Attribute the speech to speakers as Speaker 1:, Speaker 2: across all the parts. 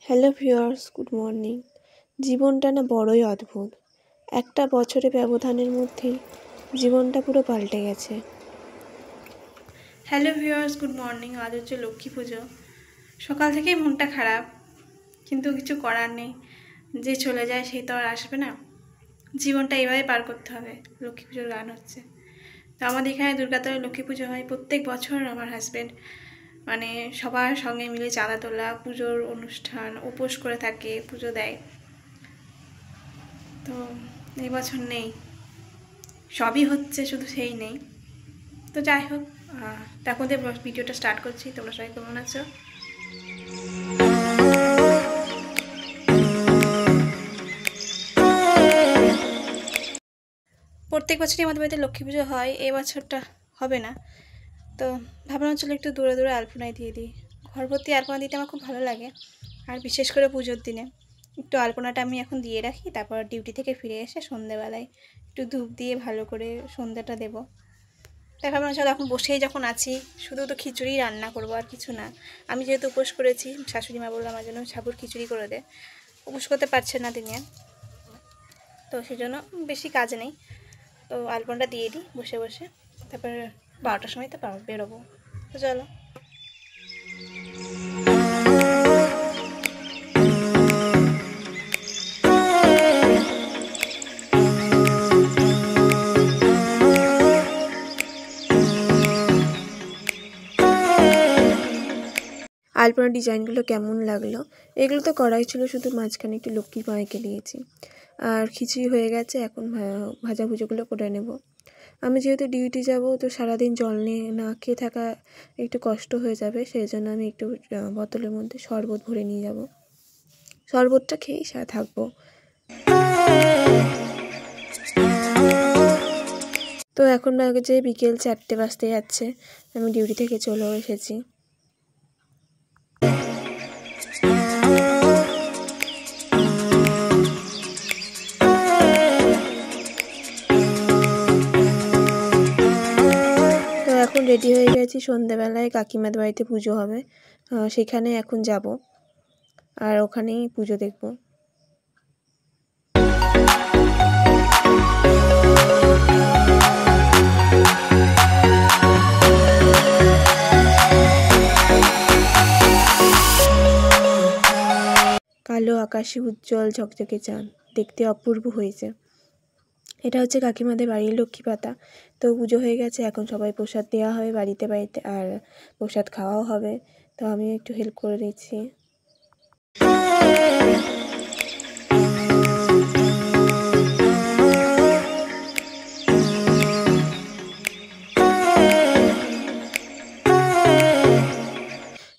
Speaker 1: Hello viewers, good morning. জীবনটা না বড়ই অদ্ভুত। একটা বছরের ব্যবধানের মধ্যেই জীবনটা পুরো পাল্টে গেছে।
Speaker 2: Hello viewers, good morning. আজ হচ্ছে লক্ষ্মী পুজো। সকাল থেকেই মনটা খারাপ, কিন্তু কিছু করার নেই। যে চলে যায় সেই তো আর আসবে না। জীবনটা এইভাবে পার করতে হবে। লক্ষ্মী পুজোর গান হচ্ছে। তো আমাদের এখানে দুর্গাতলায় লক্ষ্মী পুজো হয় প্রত্যেক বছর। আমার হাজব্যান্ড মানে সবার সঙ্গে মিলে চাঁদা তোলা, পুজোর অনুষ্ঠান, উপোস করে থাকে, পুজো দেয়। তো এই বছর নেই, সবই হচ্ছে, শুধু সেই নেই। তো যাই হোক, তখন থেকে ভিডিওটা স্টার্ট করছি। তোমরা সবাই কেমন আছো? প্রত্যেক বছরই আমাদের বাড়িতে লক্ষ্মী পুজো হয়, এই বছরটা হবে না। তো ভাবলাম চলো একটু দূরে দূরে আলপনায় দিয়ে দিই। ঘর ভর্তি আলপনা দিতে আমার খুব ভালো লাগে, আর বিশেষ করে পুজোর দিনে একটু আলপনাটা আমি এখন দিয়ে রাখি। তারপর ডিউটি থেকে ফিরে এসে সন্ধ্যেবেলায় একটু ধূপ দিয়ে ভালো করে সন্ধ্যাটা দেবো। তাই ভাবলাম চলো এখন বসেই যখন আছি, শুধু তো খিচুড়ি রান্না করবো, আর কিছু না। আমি যেহেতু উপোস করেছি, শাশুড়ি মা বললাম আমার জন্য সাবুর খিচুড়ি করে দে। উপোস করতে পারছে না তিনি, তো সেই জন্য বেশি কাজ নেই। তো আলপনাটা দিয়ে দিই বসে বসে, তারপর 12টার সময় তো বেরোবো। তো চলো।
Speaker 1: আলপনার ডিজাইনগুলো কেমন লাগলো? এগুলো তো করাই ছিল, শুধু মাঝখানে একটু লক্ষ্মী মা এঁকে দিয়েছি। আর খিচুড়ি হয়ে গেছে, এখন ভাজাভুজিগুলো করে নেব। আমি যেহেতু ডিউটি যাব, তো সারাদিন জল নিয়ে না খেয়ে থাকা একটু কষ্ট হয়ে যাবে, সেই জন্য আমি একটু বোতলের মধ্যে শরবত ভরে নিয়ে যাব। শরবতটা খেয়েই থাকবো। তো এখন বাজে বিকেল 4টে বাজতে যাচ্ছে, আমি ডিউটি থেকে চলেও এসেছি। তো এখন রেডি হয়ে গেছি, সন্ধ্যেবেলায় কাকিমাদের বাড়িতে পুজো হবে, সেখানে এখন যাব আর ওখানেই পুজো দেখব। কালো আকাশে উজ্জ্বল ঝকঝকে চাঁদ, দেখতে অপূর্ব হয়েছে। এটা হচ্ছে কাকিমাদের বাড়ির লক্ষ্মী পাতা। তো পুজো হয়ে গেছে, এখন সবাই প্রসাদ দেওয়া হবে বাড়িতে বাড়িতে, আর প্রসাদ খাওয়াও হবে। তো আমি একটু হেল্প করে দিচ্ছি।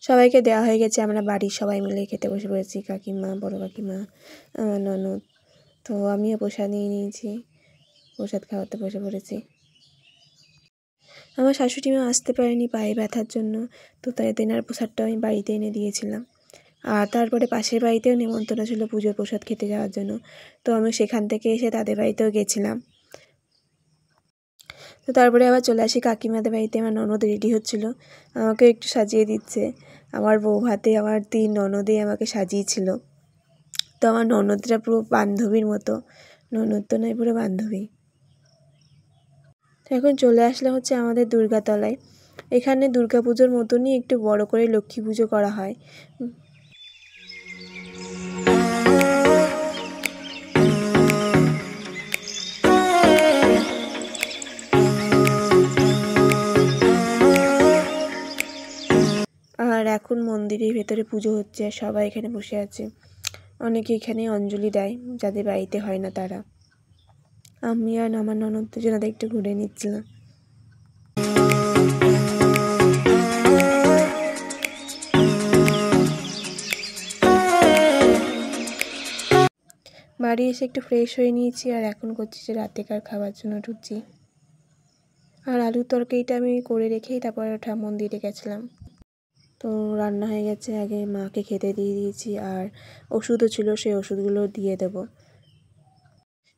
Speaker 1: সবাইকে দেওয়া হয়ে গেছে, আমরা বাড়ির সবাই মিলে খেতে বসে পড়েছি। কাকিমা, বড় কাকিমা, আমার ননদ। তো আমিও প্রসাদ নিয়ে নিয়েছি, প্রসাদ খাওয়াতে বসে পড়েছি। আমার শাশুড়ি মা আসতে পারেনি পায়ে ব্যথার জন্য, তো তাই তেনার প্রসাদটা আমি বাড়িতে এনে দিয়েছিলাম। আর তারপরে পাশের বাড়িতেও নিমন্ত্রণ ছিল পুজোর প্রসাদ খেতে যাওয়ার জন্য, তো আমি সেখান থেকে এসে তাদের বাড়িতেও গেছিলাম। তো তারপরে আবার চলে আসি কাকিমাদের বাড়িতে। আমার ননদ রেডি হচ্ছিলো, আমাকে একটু সাজিয়ে দিচ্ছে। আমার বউ ভাতে আমার 3 ননদেই আমাকে সাজিয়েছিল। তো আমার ননদরা পুরো বান্ধবীর মতো, ননদ তো নয়, পুরো বান্ধবী। তো এখন চলে আসলে হচ্ছে আমাদের দুর্গাতলায়। এখানে দুর্গাপুজোর মতনই একটু বড় করে লক্ষ্মী পুজো করা হয়। আর এখন মন্দিরের ভেতরে পুজো হচ্ছে, সবাই এখানে বসে আছে। অনেকে এখানে অঞ্জলি দেয়, যাদের বাড়িতে হয় না তারা। আমি আর আমার ননদ দুজনে একটু ঘুরে নিচ্ছিলাম। বাড়ি এসে একটু ফ্রেশ হয়ে নিয়েছি, আর এখন করছি যে রাতেকার খাবার জন্য ঢুকছি। আর আলুর তরকারিটা আমি করে রেখেই তারপর ওটা মন্দিরে গেছিলাম। তো রান্না হয়ে গেছে, আগে মাকে খেতে দিয়ে দিয়েছি, আর ওষুধও ছিল, সেই ওষুধগুলো দিয়ে দেবো।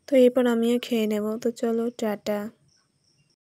Speaker 1: তো এরপর আমিও খেয়ে নেব। তো চলো, টাটা।